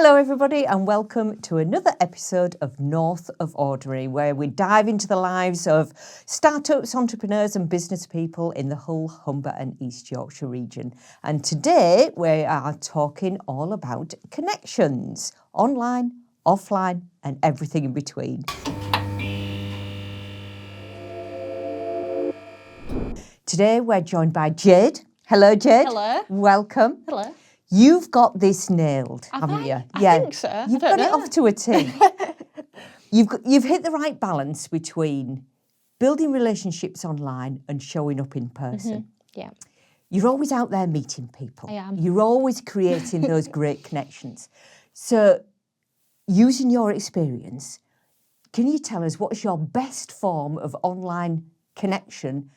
Hello everybody and welcome to another episode of North of Ordinary, where we dive into the lives of startups, entrepreneurs and business people in the Hull, Humber and East Yorkshire region. And today we are talking all about connections, online, offline and everything in between. Today we're joined by Jade. Hello Jade. Hello. Welcome. Hello. You've got this nailed, haven't you? I think so. You've got it off to a T. You've hit the right balance between building relationships online and showing up in person. Mm-hmm. Yeah. You're always out there meeting people. I am. You're always creating those great connections. So, using your experience, can you tell us what's your best form of online connection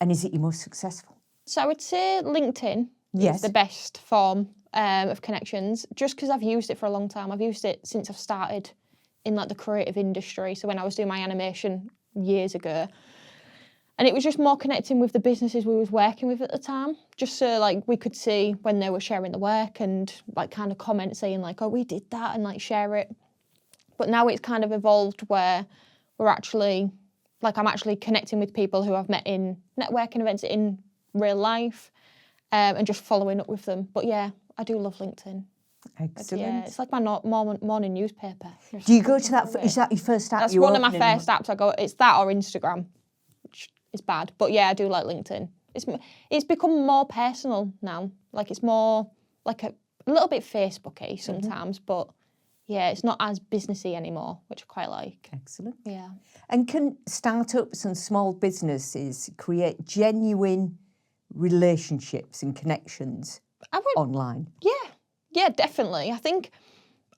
and is it your most successful? So I would say LinkedIn. Yes. Is the best form of connections, just because I've used it for a long time. I've used it since I've started in like the creative industry. So when I was doing my animation years ago, and it was just more connecting with the businesses we was working with at the time, just so like we could see when they were sharing the work and like kind of comment saying like, oh, we did that and like share it. But now it's kind of evolved where we're actually like I'm actually connecting with people who I've met in networking events in real life. And just following up with them. But yeah, I do love LinkedIn. Excellent. Yeah, it's like my morning newspaper. Do you go to that? Is that your first app? That's one of my first apps. I go. It's that or Instagram, which is bad. But yeah, I do like LinkedIn. It's become more personal now. Like it's more like a little bit Facebooky sometimes, but yeah, it's not as businessy anymore, which I quite like. Excellent. Yeah. And can startups and small businesses create genuine relationships and connections online? Yeah, definitely. I think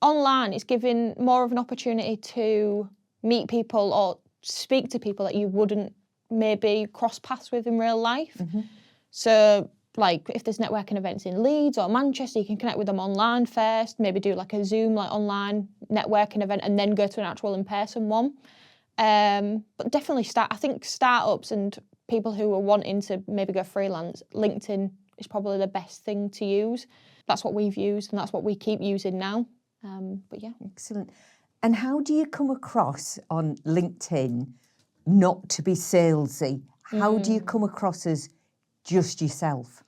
online is giving more of an opportunity to meet people or speak to people that you wouldn't maybe cross paths with in real life. Mm-hmm. So like if there's networking events in Leeds or Manchester, you can connect with them online first, maybe do like a Zoom like online networking event and then go to an actual in-person one. But definitely I think startups and people who are wanting to maybe go freelance, LinkedIn is probably the best thing to use. That's what we've used and that's what we keep using now. But yeah. Excellent. And how do you come across on LinkedIn not to be salesy? How do you come across as just yourself?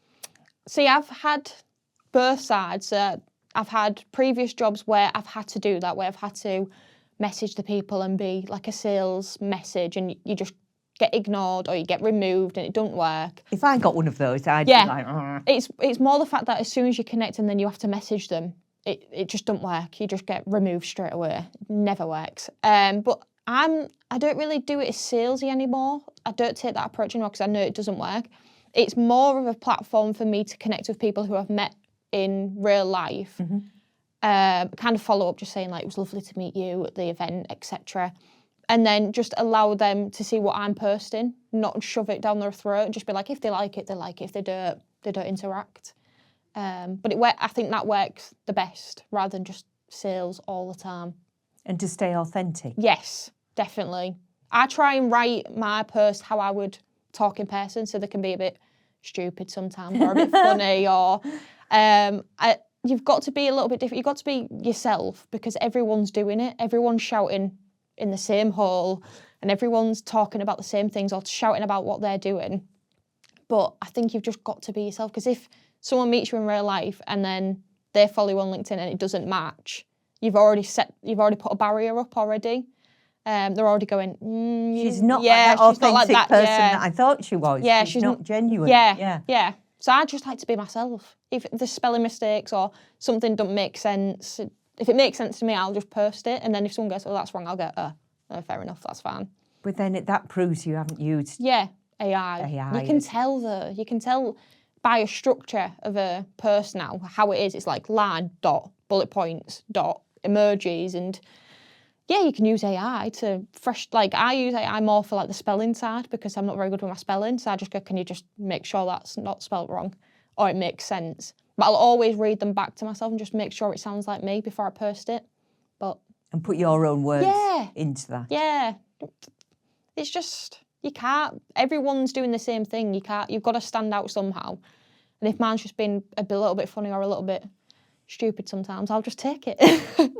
See, I've had both sides. I've had previous jobs where I've had to do that, where I've had to message the people and be like a sales message and you just get ignored or you get removed and it don't work. If I got one of those, I'd be like, It's more the fact that as soon as you connect and then you have to message them, it just don't work. You just get removed straight away. It never works. But I don't really do it as salesy anymore. I don't take that approach anymore because I know it doesn't work. It's more of a platform for me to connect with people who I've met in real life. Mm-hmm. Kind of follow up just saying like, it was lovely to meet you at the event, etc. And then just allow them to see what I'm posting, not shove it down their throat and just be like, if they like it, they like it. If they don't interact. But I think that works the best rather than just sales all the time. And to stay authentic. Yes, definitely. I try and write my post how I would talk in person so they can be a bit stupid sometimes or a bit funny or you've got to be a little bit different. You've got to be yourself because everyone's doing it. Everyone's shouting in the same hole and everyone's talking about the same things or shouting about what they're doing. But I think you've just got to be yourself because if someone meets you in real life and then they follow you on LinkedIn and it doesn't match, you've already put a barrier up already. They're already going, she's not that authentic person that I thought she was. Yeah, she's not genuine. Yeah. So I just like to be myself. If there's spelling mistakes or something don't make sense, if it makes sense to me, I'll just post it. And then if someone goes, oh, that's wrong, I'll go, oh, fair enough, that's fine. But then that proves you haven't used AI. You can tell though. You can tell by a structure of a post now how it is. It's like line, dot, bullet points, dot, emojis, and yeah, you can use AI to like I use AI more for like the spelling side because I'm not very good with my spelling. So I just go, can you just make sure that's not spelled wrong or it makes sense? But I'll always read them back to myself and just make sure it sounds like me before I post it. And put your own words into that. Yeah. It's just, you can't, everyone's doing the same thing. You've got to stand out somehow. And if mine's just been a little bit funny or a little bit stupid sometimes, I'll just take it.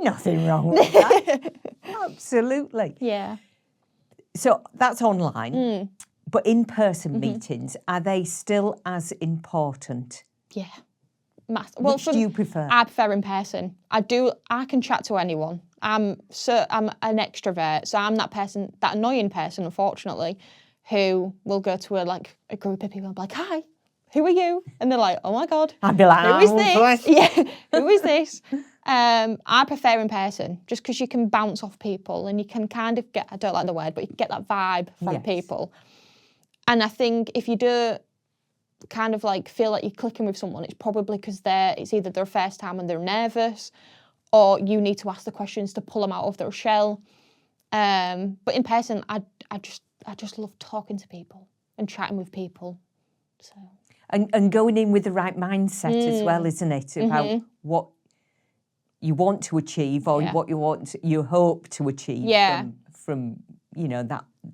Nothing wrong with that. Absolutely. Yeah. So that's online. But in-person meetings, are they still as important? Yeah. Which do you prefer? I prefer in person. I can chat to anyone. I'm an extrovert, so I'm that person, that annoying person, unfortunately, who will go to a group of people and be like, "Hi, who are you?" And they're like, "Oh my God, I'd be like, who is this?" bless. Yeah, who is this? I prefer in person, just because you can bounce off people and you can kind of get, I don't like the word, but you can get that vibe from people. And I think if you do kind of feel like you're clicking with someone, it's probably because it's either their first time and they're nervous, or you need to ask the questions to pull them out of their shell. But in person, I just love talking to people and chatting with people. So And going in with the right mindset as well, isn't it? About what you want to achieve or what you hope to achieve from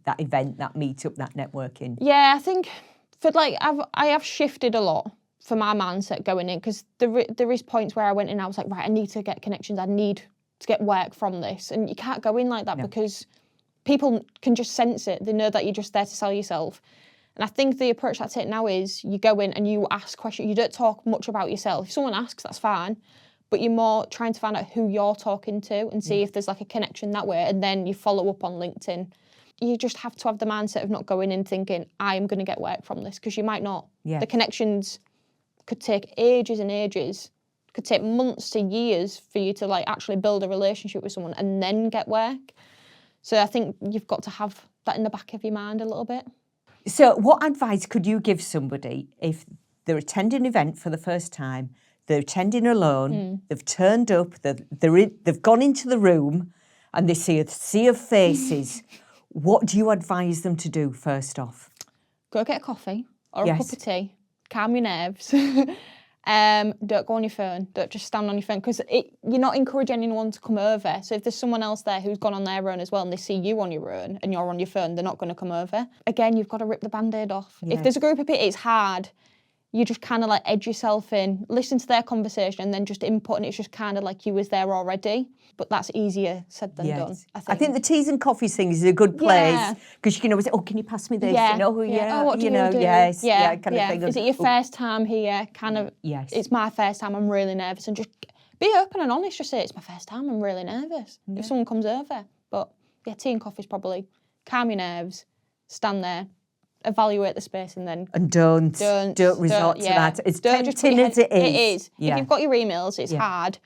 that event, that meetup, that networking. Yeah, I think I have shifted a lot for my mindset going in, because there is points where I went in and I was like, right, I need to get connections, I need to get work from this, and you can't go in like that because people can just sense it. They know that you're just there to sell yourself. And I think the approach I take now is you go in and you ask questions. You don't talk much about yourself. If someone asks, that's fine, but you're more trying to find out who you're talking to and see if there's a connection that way, and then you follow up on LinkedIn. You just have to have the mindset of not going in thinking, I am going to get work from this, because you might not. Yeah. The connections could take ages and ages, could take months to years for you to actually build a relationship with someone and then get work. So I think you've got to have that in the back of your mind a little bit. So what advice could you give somebody if they're attending an event for the first time, they're attending alone, they've turned up, they've gone into the room and they see a sea of faces? What do you advise them to do first off? Go get a coffee or a cup of tea, calm your nerves. Don't go on your phone. Don't just stand on your phone, because you're not encouraging anyone to come over. So if there's someone else there who's gone on their own as well and they see you on your own and you're on your phone, they're not going to come over. Again, you've got to rip the Band-Aid off. Yes. If there's a group of people, it's hard. You just kind of edge yourself in, listen to their conversation and then just input, and it's just kind of like you was there already. But that's easier said than done, I think the teas and coffees thing is a good place, because you can always say, oh, can you pass me this? Oh, what do you do? Kind of thing. Is it your first time here? Kind of, it's my first time, I'm really nervous. And just be open and honest, just say, it's my first time, I'm really nervous. If someone comes over. But tea and coffee's probably calm your nerves, stand there, evaluate the space, and then don't resort to that. It's tempting as it is. It is. Yeah. If you've got your emails, it's hard,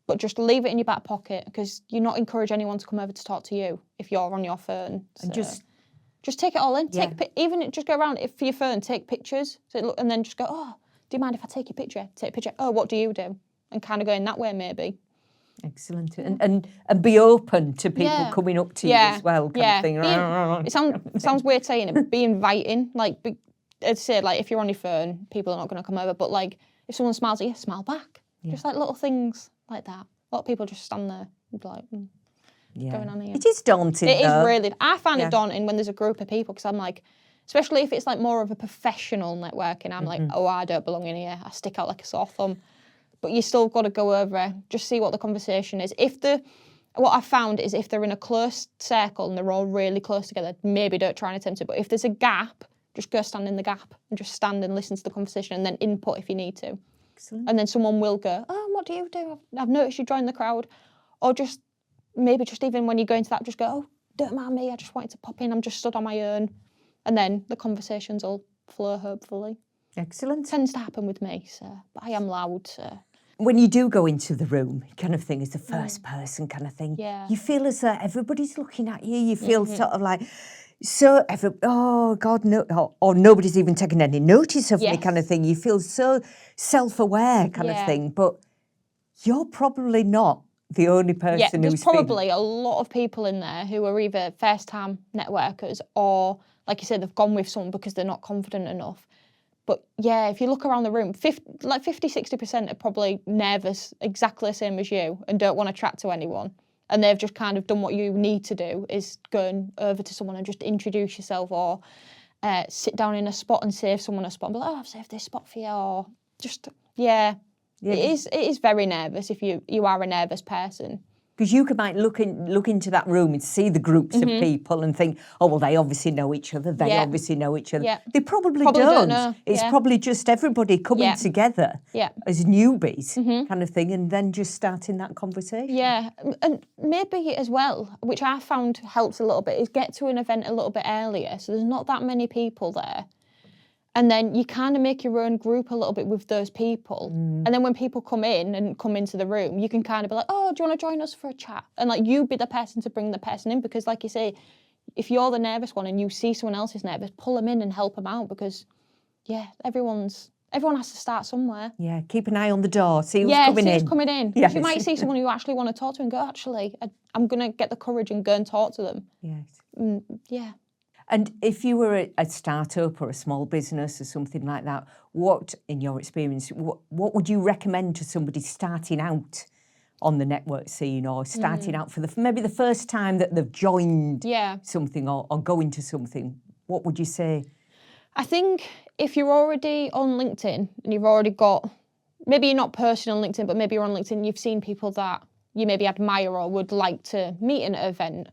but just leave it in your back pocket, because you're not encouraging anyone to come over to talk to you if you're on your phone. So and just take it all in. Even just go around for your phone, take pictures, and then just go, oh, do you mind if I take your picture? Take a picture. Oh, what do you do? And kind of go in that way maybe. Excellent. And be open to people coming up to you as well, kind of thing. It sounds weird saying it, be inviting. I'd say, if you're on your phone, people are not going to come over. But, if someone smiles at you, smile back. Yeah. Just, little things like that. A lot of people just stand there and be like, what's going on here? It is daunting, It is really. I find it daunting when there's a group of people, because I'm like, especially if it's, more of a professional networking, I'm like, oh, I don't belong in here. I stick out like a sore thumb. But you still got to go over, just see what the conversation is. What I've found is if they're in a close circle and they're all really close together, maybe don't try and attempt it. But if there's a gap, just go stand in the gap and just stand and listen to the conversation, and then input if you need to. Excellent. And then someone will go, oh, what do you do? I've noticed you joined the crowd. Or just even when you go into that, just go, oh, don't mind me, I just wanted to pop in, I'm just stood on my own. And then the conversations will flow, hopefully. Excellent. It tends to happen with me, but I am loud, so. When you do go into the room, kind of thing, as the first person kind of thing, you feel as though everybody's looking at you. You feel sort of like, oh God, no, or nobody's even taking any notice of me, kind of thing. You feel so self-aware, kind of thing. But you're probably not the only person who's there's probably a lot of people in there who are either first-time networkers or, like you said, they've gone with someone because they're not confident enough. But if you look around the room, 50-60% are probably nervous, exactly the same as you, and don't want to chat to anyone. And they've just kind of done what you need to do, is going over to someone and just introduce yourself, or sit down in a spot and save someone a spot and be like, oh, I've saved this spot for you, or just, It is very nervous if you are a nervous person. Because you might look into that room and see the groups of people and think, oh, well, they obviously know each other. They obviously know each other. Yeah. They probably don't know. It's probably just everybody coming together as newbies kind of thing and then just starting that conversation. Yeah, and maybe as well, which I found helps a little bit, is get to an event a little bit earlier so there's not that many people there. And then you kind of make your own group a little bit with those people. And then when people come into the room, you can kind of be like, oh, do you want to join us for a chat? And like you be the person to bring the person in because like you say, if you're the nervous one and you see someone else is nervous, pull them in and help them out because, everyone has to start somewhere. Yeah, keep an eye on the door, see who's coming in. Yeah, see who's coming in. Yes. You might see someone you actually want to talk to and go, actually, I'm going to get the courage and go and talk to them. Yes. Yeah. And if you were a startup or a small business or something like that, what, in your experience, what would you recommend to somebody starting out on the network scene or starting out for maybe the first time that they've joined something or going to something? What would you say? I think if you're already on LinkedIn and you've already got, maybe you're not posting on LinkedIn, but maybe you're on LinkedIn and you've seen people that you maybe admire or would like to meet in an event,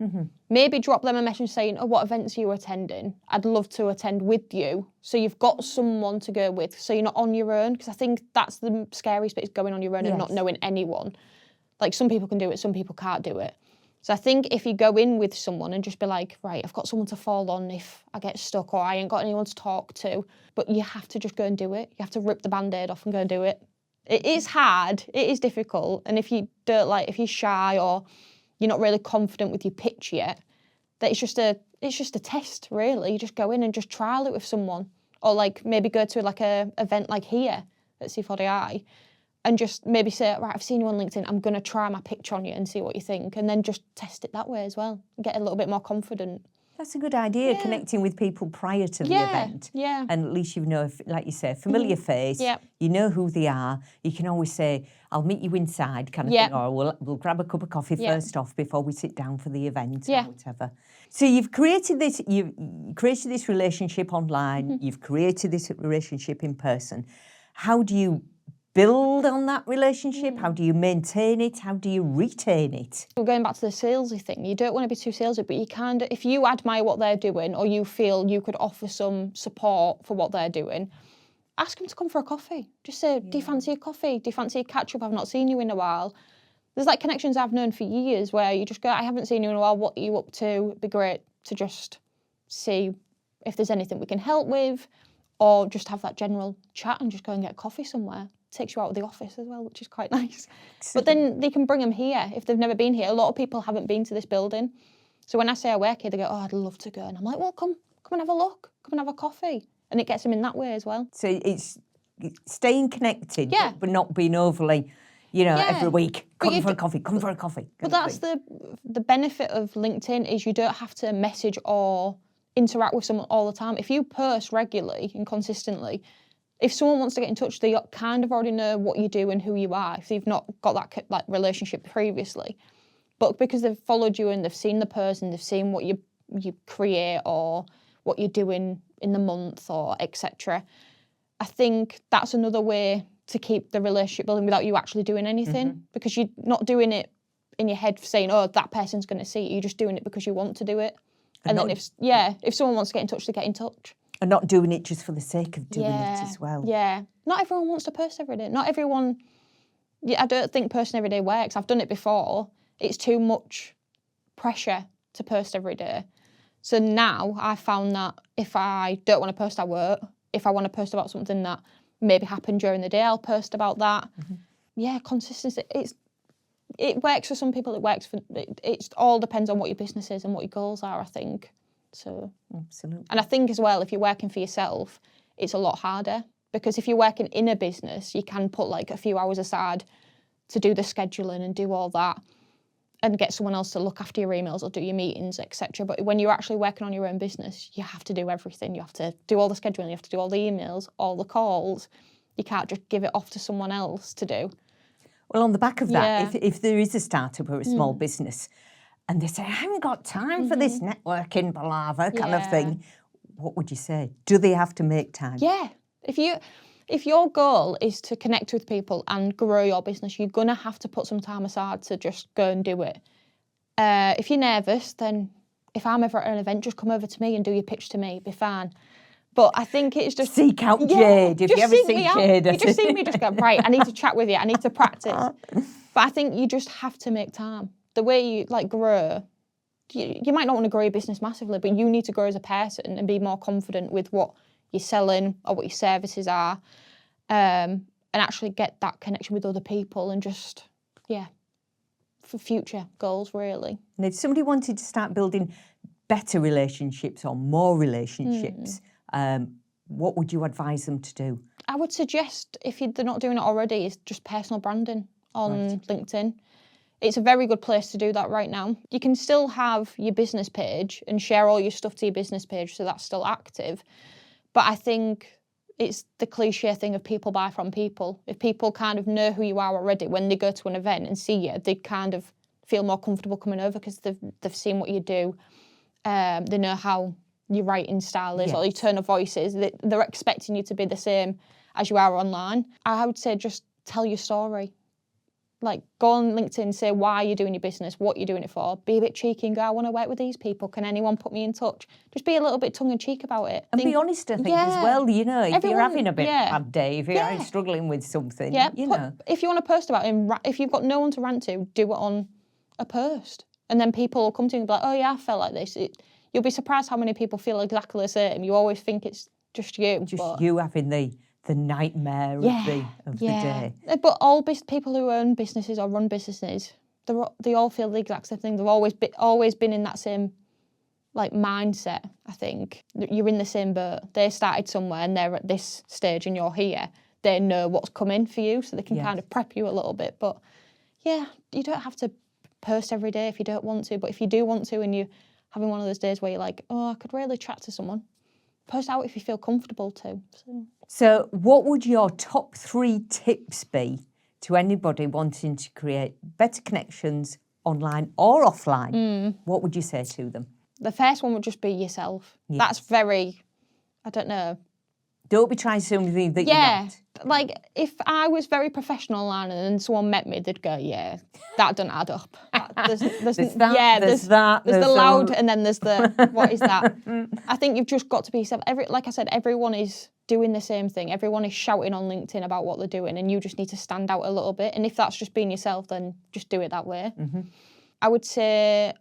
maybe drop them a message saying, oh, what events are you attending? I'd love to attend with you. So you've got someone to go with, so you're not on your own, because I think that's the scariest bit is going on your own and not knowing anyone. Like some people can do it, some people can't do it. So I think if you go in with someone and just be like, right, I've got someone to fall on if I get stuck or I ain't got anyone to talk to, but you have to just go and do it. You have to rip the Band-Aid off and go and do it. It is hard, it is difficult, and if you don't if you're shy or you're not really confident with your pitch yet, that it's just a test, really. You just go in and just trial it with someone, or like maybe go to like a event like here at C4DI, and just maybe say, right, I've seen you on LinkedIn, I'm gonna try my pitch on you and see what you think, and then just test it that way as well, get a little bit more confident. That's a good idea, connecting with people prior to the event. Yeah. And at least you know, like you say, a familiar face, you know who they are. You can always say, I'll meet you inside kind of thing, or we'll grab a cup of coffee first off before we sit down for the event or whatever. So you've created this relationship online, you've created this relationship in person. How do you build on that relationship? How do you maintain it? How do you retain it? We're going back to the salesy thing. You don't want to be too salesy, but you kind of, if you admire what they're doing or you feel you could offer some support for what they're doing, ask them to come for a coffee. Just say, do you fancy a coffee? Do you fancy a catch-up? I've not seen you in a while. There's like connections I've known for years where you just go, I haven't seen you in a while. What are you up to? It'd be great to just see if there's anything we can help with, or just have that general chat and just go and get a coffee somewhere. Takes you out of the office as well, which is quite nice. But then they can bring them here if they've never been here. A lot of people haven't been to this building. So when I say I work here, they go, oh, I'd love to go. And I'm like, well, come and have a look. Come and have a coffee. And it gets them in that way as well. So it's staying connected, but not being overly, every week, come for a coffee. But that's the benefit of LinkedIn is you don't have to message or interact with someone all the time. If you post regularly and consistently, if someone wants to get in touch, they kind of already know what you do and who you are if you've not got that relationship previously. But because they've followed you and they've seen the person, they've seen what you create or what you're doing in the month or etc. I think that's another way to keep the relationship building without you actually doing anything, because you're not doing it in your head saying, oh, that person's going to see it. You're just doing it because you want to do it. And then if someone wants to get in touch, they get in touch. And not doing it just for the sake of doing it as well. Yeah. Not everyone wants to post every day. Not everyone... I don't think posting every day works. I've done it before. It's too much pressure to post every day. So now I found that if I don't want to post, I won't. If I want to post about something that maybe happened during the day, I'll post about that. Yeah, consistency. It works for some people. It works for... It all depends on what your business is and what your goals are, I think. So, absolutely. And I think as well, if you're working for yourself, it's a lot harder, because if you're working in a business, you can put like a few hours aside to do the scheduling and do all that and get someone else to look after your emails or do your meetings, etc. But when you're actually working on your own business, you have to do everything. You have to do all the scheduling, you have to do all the emails, all the calls. You can't just give it off to someone else to do. Well, on the back of that, if there is a startup or a small business, and they say, I haven't got time for this networking palaver kind of thing, what would you say? Do they have to make time? Yeah. If your goal is to connect with people and grow your business, you're going to have to put some time aside to just go and do it. If you're nervous, then if I'm ever at an event, just come over to me and do your pitch to me, be fine. But I think it's just... Seek out Jade, if you ever see Jade. You just see me just go, right, I need to chat with you, I need to practice. But I think you just have to make time. The way you grow, you might not want to grow your business massively, but you need to grow as a person and be more confident with what you're selling or what your services are, and actually get that connection with other people and just, for future goals, really. And if somebody wanted to start building better relationships or more relationships, what would you advise them to do? I would suggest, if they're not doing it already, is just personal branding on LinkedIn. It's a very good place to do that right now. You can still have your business page and share all your stuff to your business page, so that's still active. But I think it's the cliche thing of people buy from people. If people kind of know who you are already, when they go to an event and see you, they kind of feel more comfortable coming over because they've seen what you do. They know how your writing style is or your tone of voice is. They're expecting you to be the same as you are online. I would say just tell your story. Like, go on LinkedIn, say why you're doing your business, what you're doing it for. Be a bit cheeky and go, I want to work with these people. Can anyone put me in touch? Just be a little bit tongue-in-cheek about it. And be honest, I think, as well. You know, if you're having a bit of a bad day, if you're struggling with something, you know. If you want to post about it, if you've got no one to rant to, do it on a post. And then people will come to you and be like, oh, yeah, I felt like this. You'll be surprised how many people feel exactly the same. You always think it's just you. Just you having the nightmare of the day. But all people who own businesses or run businesses, they all feel the exact same thing. They've always been in that same mindset, I think. You're in the same boat. They started somewhere and they're at this stage and you're here. They know what's coming for you, so they can kind of prep you a little bit. But yeah, you don't have to post every day if you don't want to. But if you do want to and you're having one of those days where you're like, oh, I could really chat to someone, post out if you feel comfortable to. So what would your top 3 tips be to anybody wanting to create better connections online or offline? What would you say to them? The first one would just be yourself. Yes. That's very, I don't know. Don't be trying something that you're not. Like, if I was very professional online and then someone met me, they'd go, yeah, that doesn't add up. There's that, there's the loud, and then there's the, what is that? I think you've just got to be yourself. Like I said, everyone is doing the same thing. Everyone is shouting on LinkedIn about what they're doing, and you just need to stand out a little bit. And if that's just being yourself, then just do it that way. I would say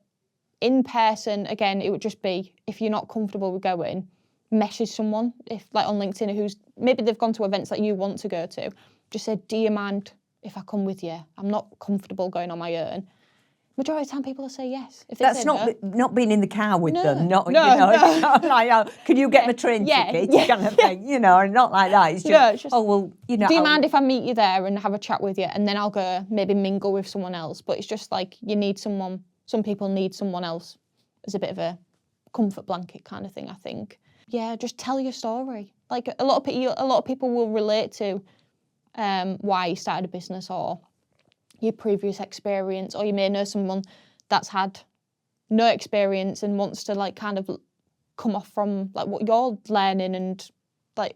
in person, again, it would just be, if you're not comfortable with going, message someone, if on LinkedIn, who's maybe they've gone to events that you want to go to. Just say, do you mind if I come with you? I'm not comfortable going on my own. Majority of the time, people will say yes. If that's not being in the car with them. Not like, can you get the train ticket? Kind of thing, or not like that. It's just, oh well, Do you mind if I meet you there and have a chat with you, and then I'll go maybe mingle with someone else? But it's just like you need someone. Some people need someone else as a bit of a comfort blanket kind of thing, I think. Yeah, just tell your story. Like a lot of people will relate to why you started a business or your previous experience, or you may know someone that's had no experience and wants to kind of come off from what you're learning, and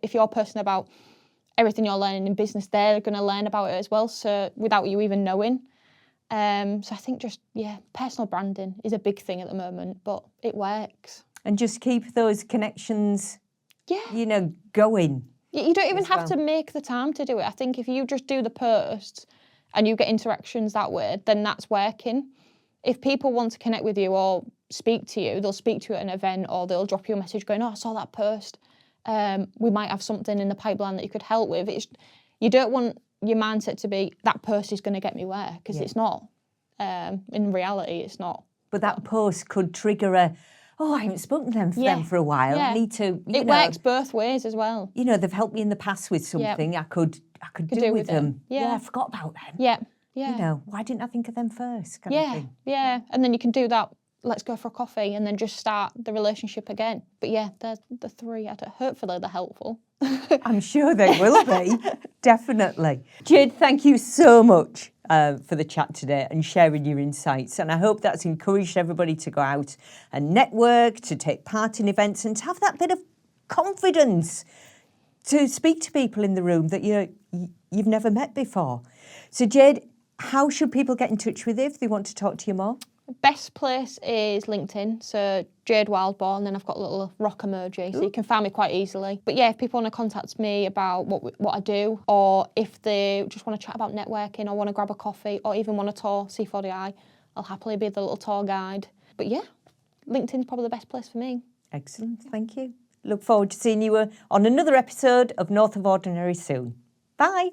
if you're passionate about everything you're learning in business, they're going to learn about it as well. So without you even knowing. So I think just personal branding is a big thing at the moment, but it works. And just keep those connections, going. You don't even have to make the time to do it. I think if you just do the posts and you get interactions that way, then that's working. If people want to connect with you or speak to you, they'll speak to you at an event, or they'll drop you a message going, oh, I saw that post. We might have something in the pipeline that you could help with. You don't want your mindset to be, that post is going to get me where, because it's not. In reality, it's not. But that post could trigger I haven't spoken to them for a while. I need to. It works both ways as well. They've helped me in the past with something. I could do with them. Yeah, I forgot about them. Yeah. Why didn't I think of them first? Kind of thing. Yeah. And then you can do that. Let's go for a coffee, and then just start the relationship again. But they're the 3. Hopefully they're helpful. I'm sure they will be. Definitely. Jade, thank you so much for the chat today and sharing your insights. And I hope that's encouraged everybody to go out and network, to take part in events, and to have that bit of confidence to speak to people in the room that you've never met before. So Jade, how should people get in touch with you if they want to talk to you more? Best place is LinkedIn, so Jade Wildbore, and then I've got a little rock emoji, so you can find me quite easily. But yeah, if people want to contact me about what I do, or if they just want to chat about networking, or want to grab a coffee, or even want to tour C4DI, I'll happily be the little tour guide. But yeah, LinkedIn's probably the best place for me. Excellent, thank you. Look forward to seeing you on another episode of North of Ordinary soon. Bye.